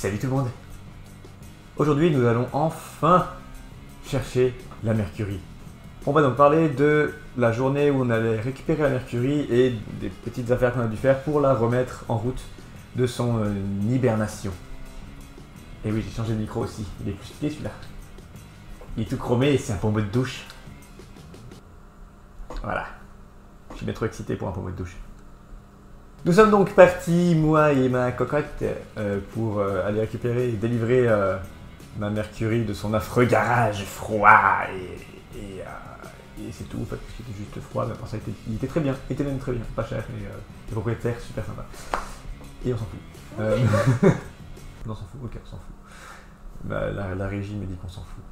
Salut tout le monde. Aujourd'hui nous allons enfin chercher la Mercury. On va donc parler de la journée où on allait récupérer la Mercury et des petites affaires qu'on a dû faire pour la remettre en route de son hibernation. Et oui, j'ai changé de micro aussi, il est plus stylé celui-là. Il est tout chromé et c'est un pommeau de douche. Voilà. Je suis bien trop excité pour un pommeau de douche. Nous sommes donc partis, moi et ma cocotte, pour aller récupérer et délivrer ma Mercury de son affreux garage froid. Et c'est tout en fait, parce qu'il était juste froid, mais pour ça il était très bien, il était même très bien, pas cher, et le propriétaire super sympa. Et on s'en fout. Non, on s'en fout, ok, on s'en fout. Bah, la régie me dit qu'on s'en fout.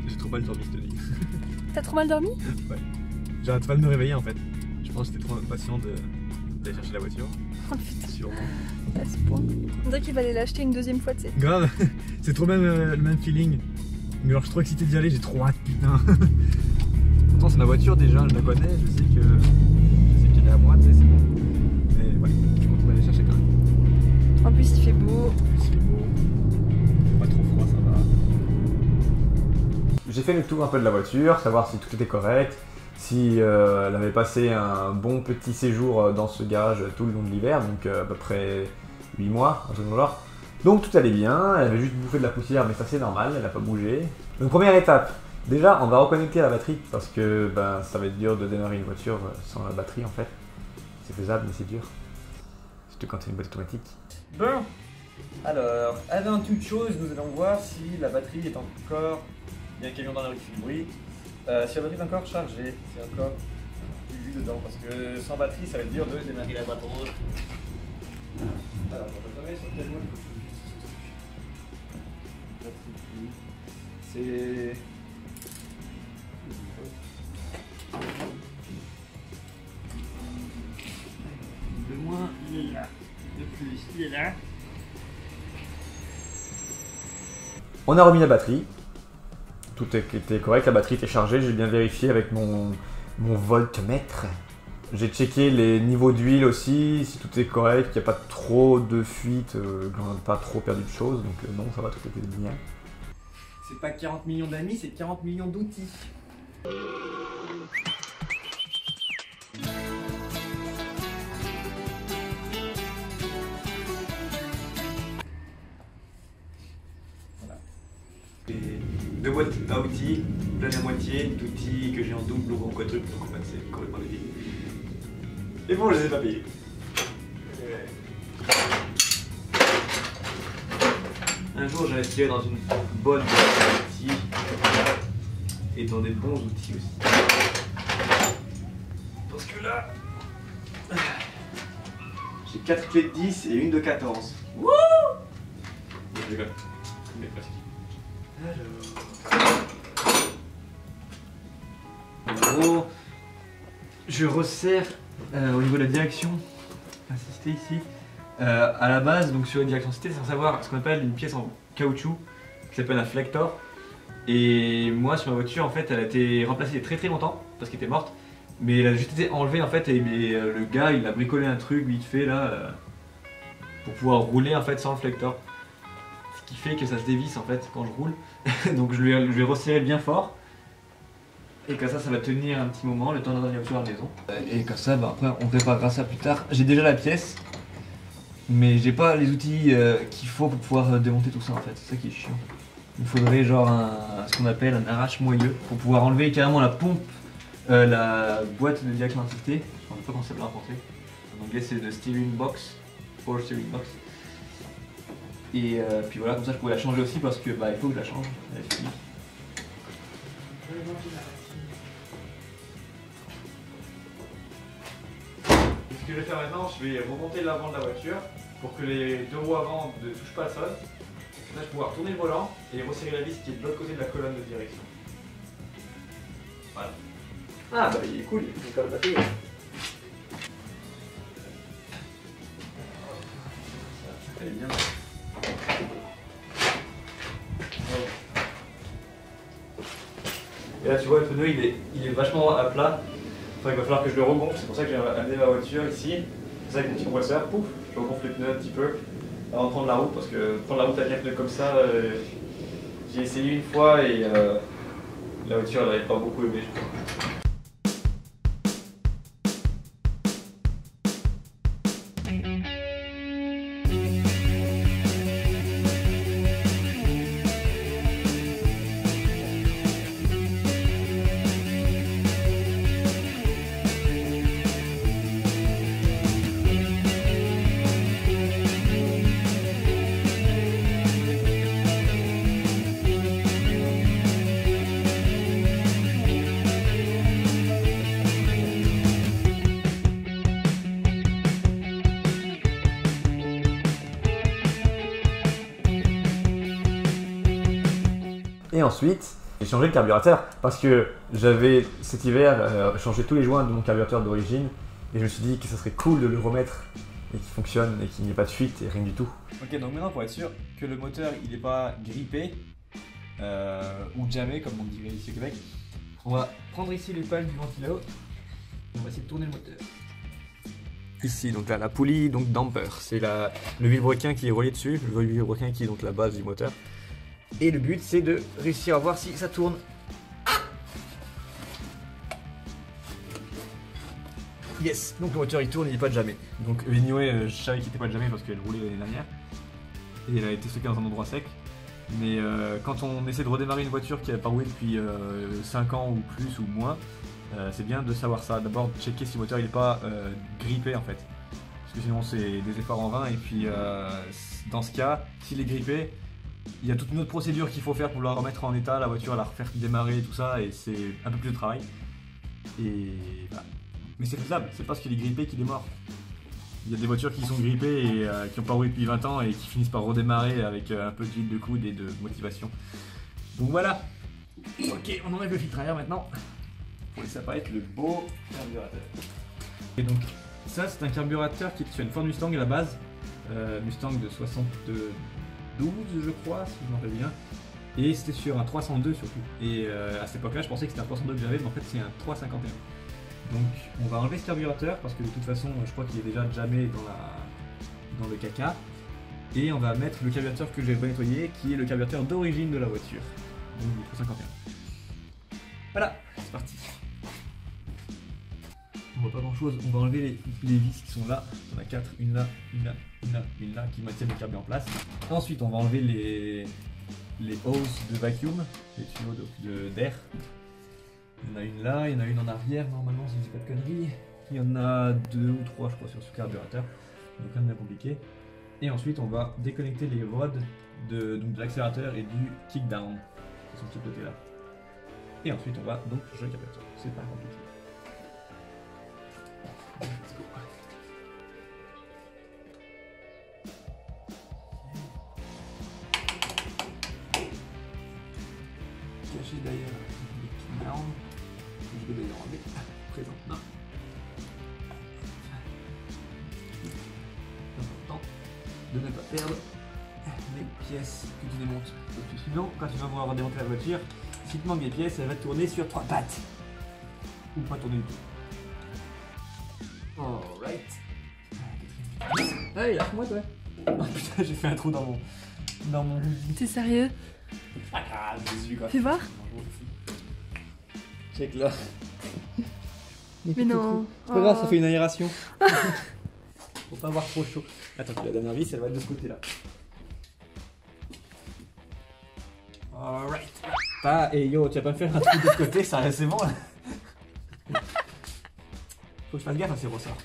J'ai trop mal dormi cette nuit. T'as trop mal dormi? Ouais. J'arrête pas de me réveiller en fait. Je pense que j'étais trop impatient d'aller chercher la voiture. Oh putain. Sûrement. À ce point. On dirait qu'il va aller l'acheter une deuxième fois, tu sais. Grave, c'est trop même le même feeling. Mais alors je suis trop excité d'y aller, j'ai trop hâte, putain. Pourtant c'est ma voiture déjà, je la connais, je sais qu'elle est à moi, tu sais, c'est bon. Mais ouais, je suis content d'aller chercher quand même. En plus il fait beau. En plus il fait beau, pas trop froid, ça va. J'ai fait le tour un peu de la voiture, savoir si tout était correct, si elle avait passé un bon petit séjour dans ce garage tout le long de l'hiver, donc à peu près 8 mois, un truc dans le genre. Donc tout allait bien, elle avait juste bouffé de la poussière, mais ça c'est normal, elle n'a pas bougé. Donc première étape, déjà on va reconnecter la batterie, parce que ben, ça va être dur de démarrer une voiture sans la batterie en fait. C'est faisable, mais c'est dur. Surtout quand c'est une boîte automatique. Bon, alors, avant toute chose, nous allons voir si la batterie est encore... Il y a un camion dans la rue qui fait du bruit. Si la batterie est encore chargée, c'est encore du jus dedans, parce que sans batterie, ça va être dur de démarrer la batterie. Alors, on va sur quel mode c'est... De moins, il est là. De plus, il est là. On a remis la batterie. Tout était correct, la batterie était chargée. J'ai bien vérifié avec mon voltmètre. J'ai checké les niveaux d'huile aussi, si tout est correct, qu'il n'y a pas trop de fuite, qu'on n'a pas trop perdu de choses. Donc non, ça va, tout était bien. C'est pas 40 millions d'amis, c'est 40 millions d'outils. Voilà. Et deux boîtes à outils, plein à moitié, d'outils que j'ai en double ou en quadruple, donc en fait c'est complètement débile. Et bon, je les ai pas payés. Un jour, j'ai investi dans une bonne boîte d'outils et dans des bons outils aussi. Parce que là, j'ai 4 clés de 10 et une de 14. Wouh! Je rigole, mais presque. Alors. En gros, je resserre au niveau de la direction assistée ici. À la base, donc sur une direction assistée, c'est savoir ce qu'on appelle une pièce en caoutchouc qui s'appelle un flector. Et moi, sur ma voiture, en fait, elle a été remplacée il y a très très longtemps parce qu'elle était morte. Mais elle a juste été enlevée en fait. Et le gars, il a bricolé un truc vite fait là pour pouvoir rouler en fait sans le flector. Ce qui fait que ça se dévisse en fait quand je roule. Donc je vais resserrer bien fort. Et comme ça va tenir un petit moment, le temps de revenir sur la maison. Et comme ça, bah, après on réparera ça plus tard. J'ai déjà la pièce, mais j'ai pas les outils qu'il faut pour pouvoir démonter tout ça en fait. C'est ça qui est chiant. Il faudrait genre ce qu'on appelle un arrache-moyeu pour pouvoir enlever carrément la pompe, la boîte de direction assistée. Je ne sais pas comment ça s'appelle en français. En anglais c'est le steering box, power steering box. Et puis voilà, comme ça je pourrais la changer aussi parce que bah, il faut que je la change. Elle est finie. Ce que je vais faire maintenant, je vais remonter l'avant de la voiture pour que les deux roues avant ne touchent pas le sol. Là, je vais pouvoir tourner le volant et resserrer la vis qui est de l'autre côté de la colonne de direction. Voilà. Ah bah il est cool, il est comme la batterie. Ça fait bien. Et là tu vois le pneu il est vachement à plat. Enfin, il va falloir que je le regonfle, c'est pour ça que j'ai amené ma voiture ici. C'est ça avec mon petit compresseur, pouf, je regonfle les pneus un petit peu avant de prendre la route parce que prendre la route avec un pneu comme ça, j'ai essayé une fois et la voiture elle n'avait pas beaucoup aimé je crois. Et ensuite, j'ai changé le carburateur parce que j'avais cet hiver changé tous les joints de mon carburateur d'origine et je me suis dit que ça serait cool de le remettre et qu'il fonctionne et qu'il n'y ait pas de fuite et rien du tout. Ok, donc maintenant pour être sûr que le moteur il n'est pas grippé ou jamais comme on dirait ici au Québec, on va prendre ici les pales du ventilo et on va essayer de tourner le moteur. Ici donc là la poulie donc damper, c'est le vilebrequin qui est relié dessus, le vilebrequin qui est donc la base du moteur. Et le but c'est de réussir à voir si ça tourne. Yes, donc le moteur il tourne, il n'est pas de jamais. Donc anyway, je savais qu'il n'était pas de jamais parce qu'elle roulait l'année dernière. Et elle a été stockée dans un endroit sec. Mais quand on essaie de redémarrer une voiture qui n'a pas roulé depuis 5 ans ou plus ou moins, c'est bien de savoir ça. D'abord checker si le moteur il n'est pas grippé en fait. Parce que sinon c'est des efforts en vain. Et puis dans ce cas, s'il est grippé, il y a toute une autre procédure qu'il faut faire pour la remettre en état, la voiture, la refaire démarrer, tout ça, et c'est un peu plus de travail. Et voilà. Mais c'est faisable, c'est parce qu'il est grippé qu'il est mort. Il y a des voitures qui sont grippées et qui n'ont pas roulé depuis 20 ans et qui finissent par redémarrer avec un peu d'huile de coude et de motivation. Donc voilà. Ok, on enlève le filtre à air maintenant. Pour laisser apparaître le beau carburateur. Et donc ça c'est un carburateur qui est sur une Ford Mustang à la base. Mustang de 72 je crois, si je m'en rappelle bien. Et c'était sur un 302 surtout. Et à cette époque là je pensais que c'était un 302 que j'avais, mais en fait c'est un 351. Donc on va enlever ce carburateur parce que de toute façon je crois qu'il est déjà jamais dans le caca. Et on va mettre le carburateur que j'ai nettoyé qui est le carburateur d'origine de la voiture. Donc du 351. Voilà, c'est parti. On voit pas grand chose, on va enlever les vis qui sont là. On a 4, une là, une là, une là, une là qui maintiennent le carburant en place. Ensuite on va enlever les hoses de vacuum, les tuyaux d'air. Il y en a une là, il y en a une en arrière normalement si je dis pas de conneries. Il y en a 2 ou 3 je crois sur ce carburateur, donc rien de bien compliqué. Et ensuite on va déconnecter les rods de l'accélérateur et du kickdown, qui sont de ce côté là. Et ensuite on va donc changer le carburateur, c'est pas compliqué. Let's go. Caché d'ailleurs les kickdown. Je vais d'ailleurs enlever présentement. C'est important de ne pas perdre les pièces que tu démontes. Parce que sinon, quand tu vas vouloir démonter la voiture, si tu manques des pièces, elle va tourner sur 3 pattes. Ou pas tourner du tout. Alright. Allez, lâche-moi toi. Oh putain, j'ai fait un trou dans mon T'es sérieux? pas grave, Jésus quoi. Fais voir. Check là. Mais non. C'est pas grave, ça fait une aération. Faut pas avoir trop chaud. Attends, la dernière vis, elle va être de ce côté là. Alright. Ah, et yo, tu vas pas me faire un truc de ce côté, ça c'est bon là. Faut que je fasse gaffe à ces ressorts.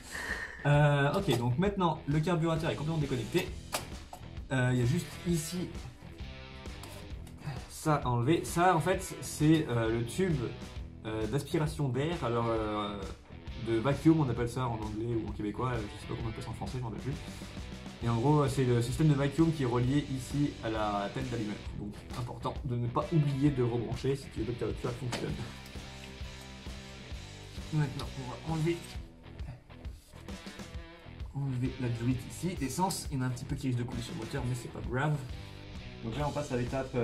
Ok, donc maintenant le carburateur est complètement déconnecté. Il y a juste ici ça à enlever. Ça en fait c'est le tube d'aspiration d'air. Alors de vacuum on appelle ça en anglais ou en québécois. Je sais pas comment on appelle ça en français, je m'en rappelle plus. Et en gros c'est le système de vacuum qui est relié ici à la tête d'allumeur. Donc important de ne pas oublier de rebrancher si tu veux que ta voiture fonctionne. Maintenant, on va enlever la durite ici. Essence, il y en a un petit peu qui risque de couler sur le moteur, mais c'est pas grave. Donc là, on passe à l'étape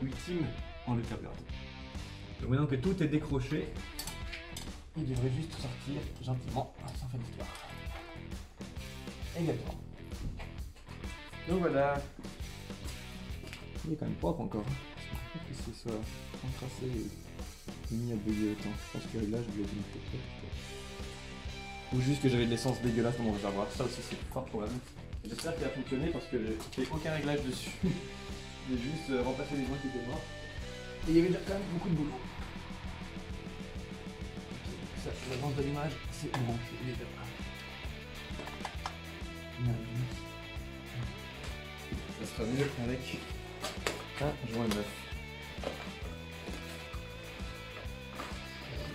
ultime, enlever le carburateur. Donc maintenant que tout est décroché, il devrait juste sortir gentiment, sans faire d'histoire. Exactement. Donc voilà. Il est quand même propre encore. Je pense que ce soit encrassé et mis à bugger autant. Je pense que là je voulais limiter. Ou juste que j'avais de l'essence dégueulasse dans mon réservoir. Ça aussi c'est fort probable. J'espère qu'il a fonctionné parce que j'ai fait aucun réglage dessus. J'ai juste remplacé les joints qui étaient morts. Et il y avait déjà quand même beaucoup de boulot. Ça, la vente de l'image, c'est bon, c'est déjà. Ça sera mieux avec un joint neuf.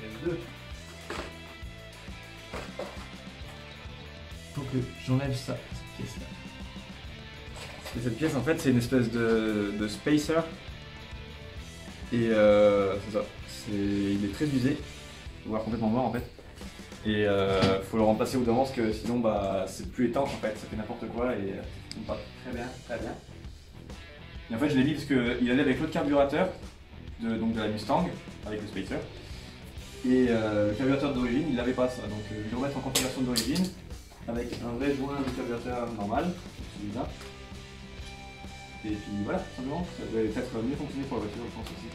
Même deux. Faut que j'enlève ça, cette pièce-là. Et cette pièce, en fait, c'est une espèce de spacer. Et c'est ça. Il est très usé, voire complètement mort en fait. Et faut le remplacer au bout d'un moment parce que sinon bah, c'est plus étanche en fait, ça fait n'importe quoi et pas très bien, très bien. Et en fait je l'ai mis parce qu'il allait avec l'autre carburateur donc de la Mustang, avec le spacer. Et le carburateur d'origine il n'avait pas ça, donc je vais le remettre en configuration d'origine avec un vrai joint de carburateur normal, celui-là. Et puis voilà, simplement, ça devrait peut-être mieux fonctionner pour la voiture, je pense aussi.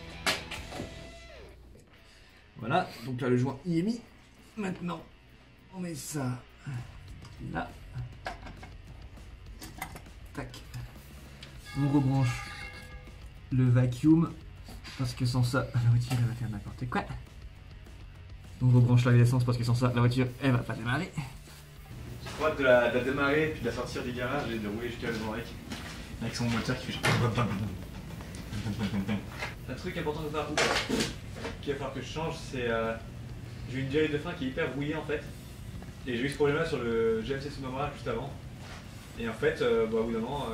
Voilà, donc là le joint y est mis. Maintenant, on met ça là. Tac. On rebranche le vacuum, parce que sans ça, la voiture elle va faire n'importe quoi. On rebranche la l'essence parce que sans ça, la voiture elle va pas démarrer. J'ai trop hâte de la démarrer, puis de la sortir du garage et de rouler jusqu'à la avec son moteur qui fait. Un truc important de faire qu'il va falloir que je change, c'est j'ai une dialyse de frein qui est hyper rouillée en fait. Et j'ai eu ce problème là sur le GMC Sonora juste avant. Et en fait, bah, au bout d'un moment,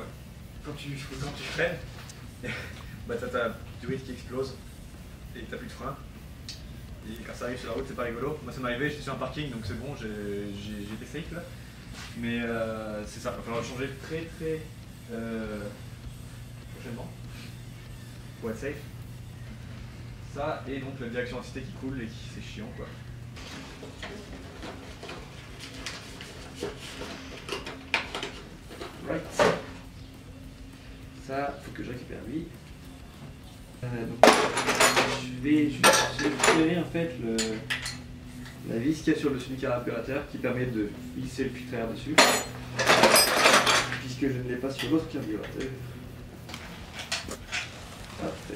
quand tu freines, bah, t'as ta durite qui explose et t'as plus de frein. Et quand ça arrive sur la route, c'est pas rigolo. Moi ça m'est arrivé, j'étais sur un parking donc c'est bon, j'étais safe là. Mais c'est ça, il va falloir changer très prochainement pour être safe. Ça et donc la direction assistée qui coule et qui c'est chiant quoi. Right. Ça, faut que je récupère lui. Donc, je vais tirer en fait la vis qu'il y a sur le semi-carburateur qui permet de visser le filtre à air dessus. Puisque je ne l'ai pas sur l'autre carburateur. Hop, et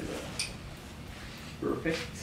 voilà. Perfect.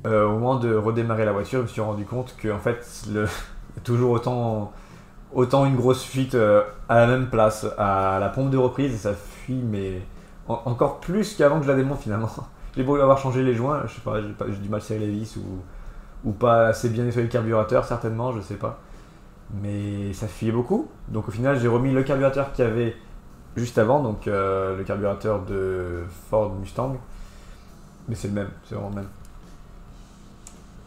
Au moment de redémarrer la voiture, je me suis rendu compte que en fait, toujours autant une grosse fuite à la même place, à la pompe de reprise, et ça fuit, mais encore plus qu'avant que je la démonte finalement. J'ai beau avoir changé les joints, je sais pas, j'ai du mal serrer les vis ou pas assez bien nettoyer le carburateur, certainement, je sais pas. Mais ça fuyait beaucoup, donc au final j'ai remis le carburateur qu'il y avait juste avant, donc le carburateur de Ford Mustang, mais c'est le même, c'est vraiment le même.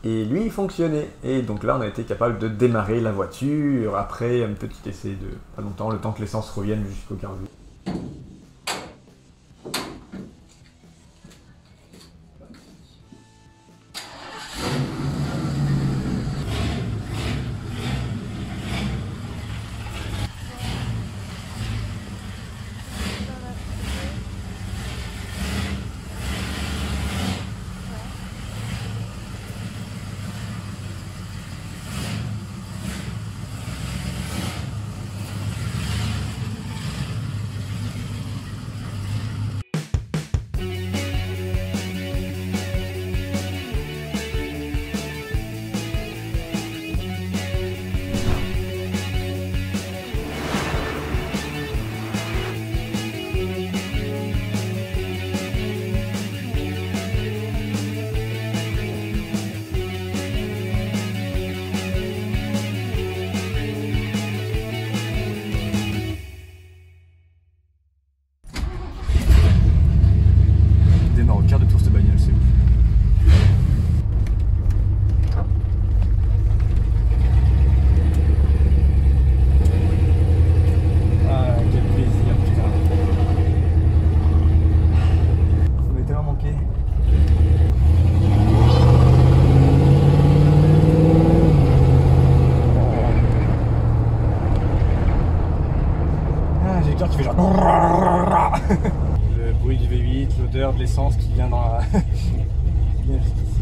Et lui il fonctionnait, et donc là on a été capable de démarrer la voiture après un petit essai de pas longtemps, le temps que l'essence revienne jusqu'au carburant. l'odeur de l'essence qui vient dans la... qui vient jusqu'ici.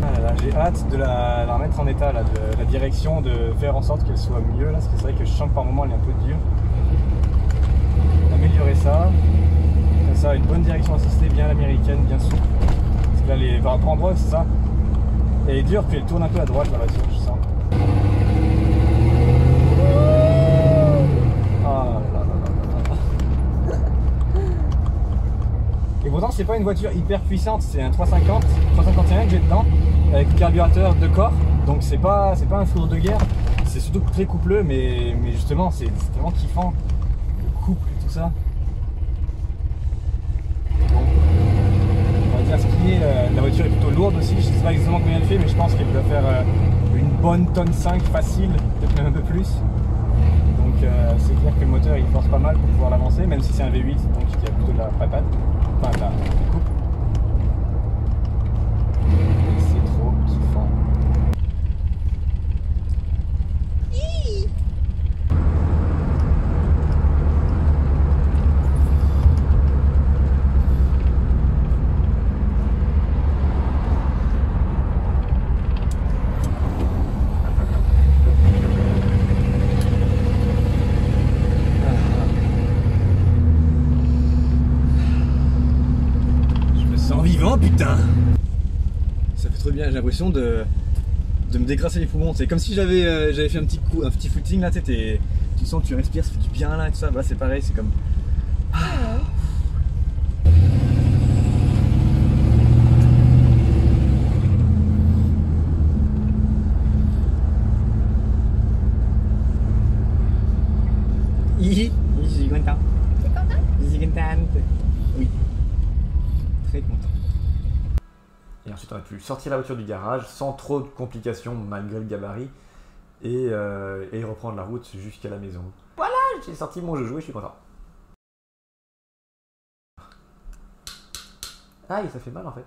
Ah là là, j'ai hâte de la remettre en état, là, de la direction, de faire en sorte qu'elle soit mieux là, parce que c'est vrai que je sens que par moment elle est un peu dure. Améliorer ça, comme ça, une bonne direction assistée, bien l'américaine, bien souple. Parce que là, par rapport en droit, c'est ça. Elle est dure, puis elle tourne un peu à droite la voiture, je sens. Ah là là là là là. Et pourtant, c'est pas une voiture hyper puissante, c'est un 350, 351 que j'ai dedans, avec carburateur de corps. Donc c'est pas un four de guerre, c'est surtout très coupleux, mais justement, c'est vraiment kiffant. Le couple et tout ça. Bon. On va dire ce qui est, la voiture est plutôt lourde aussi, je sais pas exactement combien elle fait, mais je pense qu'elle doit faire une bonne tonne 5 facile, peut-être même un peu plus. Donc c'est clair que le moteur il force pas mal pour pouvoir l'avancer, même si c'est un V8, donc il y a plutôt de la patate, enfin de la coupe. Et c'est trop kiffant. Vivant, putain! Ça fait trop bien, j'ai l'impression de me dégrasser les poumons. C'est comme si j'avais fait un petit footing là, tu sens que tu respires, ça fait du bien là et tout ça. Bah, c'est pareil, c'est comme. Je suis content. T'es content? Je suis contente. Oui. Très content. Et ensuite on a pu sortir la voiture du garage sans trop de complications malgré le gabarit et reprendre la route jusqu'à la maison. Voilà, j'ai sorti mon joujou et je suis content. Aïe, ça fait mal en fait.